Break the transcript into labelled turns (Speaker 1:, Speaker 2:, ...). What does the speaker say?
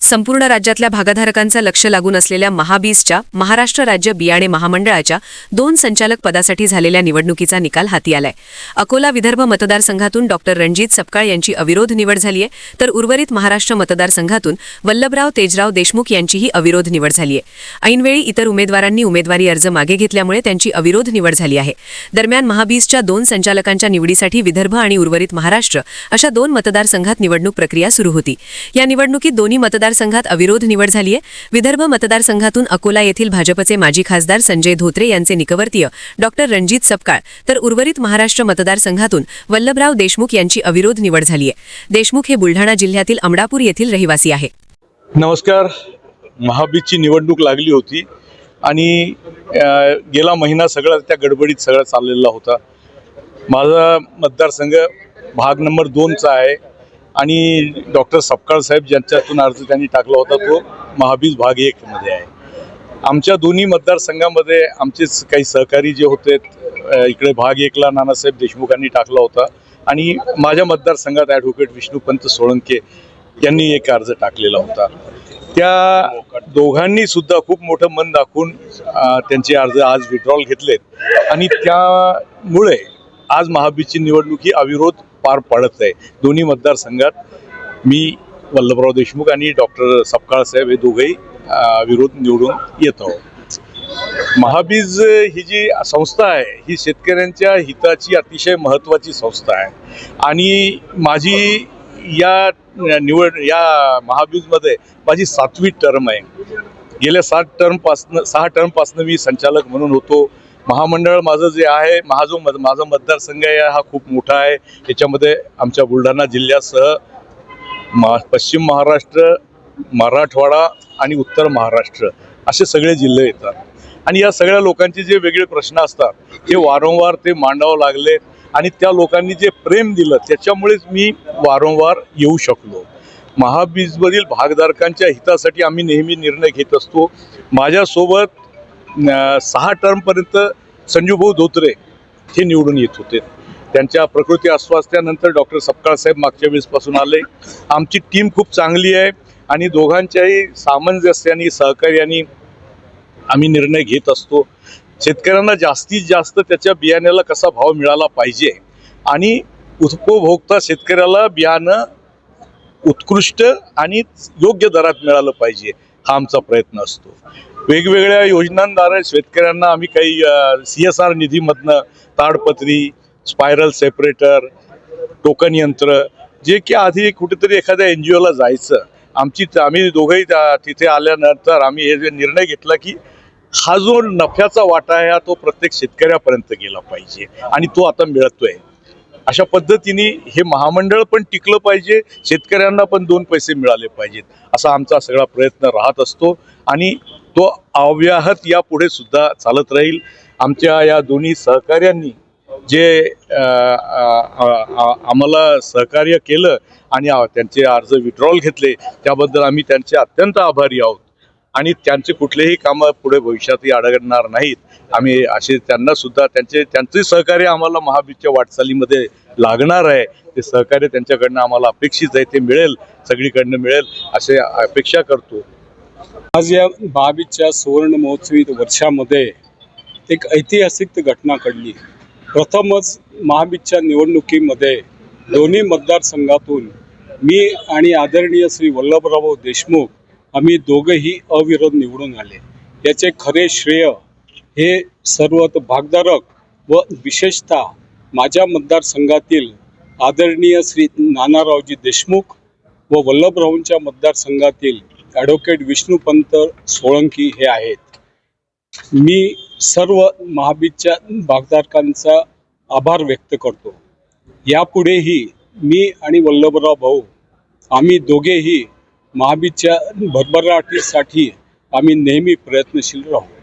Speaker 1: संपूर्ण राज्यातल्या भागधारकांचं लक्ष लागून असलेल्या महाबीजच्या महाराष्ट्र राज्य बियाणे महामंडळाच्या 2 संचालक पदासाठी झालेल्या निवडणुकीचा निकाल हाती आलाय। अकोला विदर्भ मतदारसंघातून डॉक्टर रणजित सपकाळ यांची अविरोध निवड झालीय, तर उर्वरित महाराष्ट्र मतदारसंघातून वल्लभराव तेजराव देशमुख यांचीही अविरोध निवड झालीय। ऐनवेळी इतर उमेदवारांनी उमेदवारी अर्ज मागे घेतल्यामुळे त्यांची अविरोध निवड झाली आहे। दरम्यान महाबीजच्या 2 संचालकांच्या निवडीसाठी विदर्भ आणि उर्वरित महाराष्ट्र अशा 2 मतदारसंघात निवडणूक प्रक्रिया सुरू होती। या निवडणुकीत दोन्ही मतदारसंघात अविरोध निवड झालीय। विदर्भ मतदारसंघातून अकोला येथील भाजपचे माजी खासदार संजय धोत्रे यांचे निकटवर्तीय डॉक्टर रणजित सपकाळ, तर उर्वरित महाराष्ट्र मतदारसंघातून वल्लभराव देशमुख यांची अविरोध निवड झालीय। देशमुख हे बुलढाणा जिल्ह्यातील अमडापूर येथील रहिवासी आहे।
Speaker 2: नमस्कार। महाबीजची निवडणूक लागली होती आणि गेला महिना सगळा त्या गडबडीत सगळा चाललेला होता। माझा मतदारसंघ भाग नंबर 2 चा आहे आणि डॉक्टर सपकाळ साहेब ज्यांच्यातून अर्ज त्यांनी टाकला होता तो महाबीज भाग 1 मध्ये आहे। आमच्या दोन्ही मतदारसंघामध्ये आमचे काही सहकारी जे होते, इकडे भाग 1 ला नानासाहेब देशमुखांनी टाकला होता आणि माझ्या मतदारसंघात ॲडव्होकेट विष्णुपंत सोळंके यांनी एक अर्ज टाकलेला होता। त्या दोघांनी सुद्धा खूप मोठं मन दाखवून त्यांचे अर्ज आज विड्रॉल घेतलेत आणि त्यामुळे आज महाबीजची निवडणूक ही अविरोध पार पडत आहे। दोन्ही मतदारसंघात मी वल्लभराव देशमुख आणि डॉक्टर सपकाळ साहेब हे दोघेही विरोध निवडून येत आहोत। महाबीज ही जी संस्था आहे ही शेतकऱ्यांच्या हिताची अतिशय महत्त्वाची संस्था आहे आणि माझी या महाबीजमध्ये माझी 7वी टर्म आहे। गेल्या 6 टर्मपासून मी संचालक म्हणून होतो। महामंडळ माझं जे आहे, माझा मतदारसंघ आहे हा खूप मोठा आहे। याच्यामध्ये आमच्या बुलढाणा जिल्ह्यासह पश्चिम महाराष्ट्र, मराठवाडा आणि उत्तर महाराष्ट्र असे सगळे जिल्हे येतात आणि या सगळ्या लोकांचे जे वेगळे प्रश्न असतात हे वारंवार ते मांडावं लागले आणि त्या लोकांनी जे प्रेम दिलं त्याच्यामुळेच मी वारंवार येऊ शकलो। महाबीजमधील भागधारकांच्या हितासाठी आम्ही नेहमी निर्णय घेत असतो। माझ्यासोबत 6 टर्मपर्यंत संजूभाऊ धोत्रे हे निवडून येत होते। त्यांच्या प्रकृती अस्वास्थ्यानंतर डॉक्टर सपकाळ साहेब मागच्या वेळेसपासून आले। आमची टीम खूप चांगली आहे आणि दोघांच्याही सामंजस्याने सहकार्याने आम्ही निर्णय घेत असतो। शेतकऱ्यांना जास्तीत जास्त त्याच्या बियाण्याला कसा भाव मिळाला पाहिजे आणि उपभोक्ता शेतकऱ्याला बियाणं उत्कृष्ट आणि योग्य दरात मिळालं पाहिजे हा आमचा प्रयत्न असतो। वेगवेगळ्या योजनांद्वारे शेतकऱ्यांना आम्ही काही CSR निधीमधनं ताडपत्री, स्पायरल सेपरेटर, टोकन यंत्र, जे की आधी कुठेतरी एखाद्या NGO ला जायचं, आम्ही दोघंही तिथे आल्यानंतर आम्ही हे निर्णय घेतला की हा जो नफ्याचा वाटा आहे तो प्रत्येक शेतकऱ्यापर्यंत गेला पाहिजे आणि तो आता मिळतोय। अशा पद्धतीने हे महामंडळ पण टिकलं पाहिजे, शेतकऱ्यांना पण 2 पैसे मिळाले पाहिजेत असा आमचा सगळा प्रयत्न राहत असतो आणि तो अव्याहत यापुढे सुद्धा चालत राहील। आमच्या या दोन्ही सहकार्यांनी जे आम्हाला सहकार्य केलं आणि त्यांचे अर्ज विड्रॉल घेतले त्याबद्दल आम्ही त्यांचे अत्यंत आभारी आहोत आणि त्यांचे कुठलेही कामं पुढे भविष्यातही अडगणार नाहीत। आम्ही असे त्यांना सुद्धा त्यांचे सहकार्य आम्हाला महाबीजच्या वाटचालीमध्ये लागणार आहे। ते सहकार्य त्यांच्याकडनं आम्हाला अपेक्षित आहे, ते मिळेल, सगळीकडनं मिळेल असे अपेक्षा करतो।
Speaker 3: आज या महाबीजच्या सुवर्ण महोत्सवी वर्षामध्ये एक ऐतिहासिक घटना घडली। प्रथमच महाबीजच्या निवडणुकीमध्ये दोन्ही मतदारसंघातून मी आणि आदरणीय श्री वल्लभराव देशमुख आम्ही दोघेही अविरोध निवडून आले। याचे खरे श्रेय हे सर्व भागधारक व विशेषतः माझ्या मतदारसंघातील आदरणीय श्री नानारावजी देशमुख व वल्लभरावांच्या मतदारसंघातील ॲडव्होकेट विष्णुपंत सोळंकी हे आहेत। मी सर्व महाबीजच्या भागधारकांचा आभार व्यक्त करतो। यापुढेही मी आणि वल्लभराव भाऊ आम्ही दोघेही महाबीजच्या भरभराटीसाठी आम्ही नेहमी प्रयत्नशील राहू।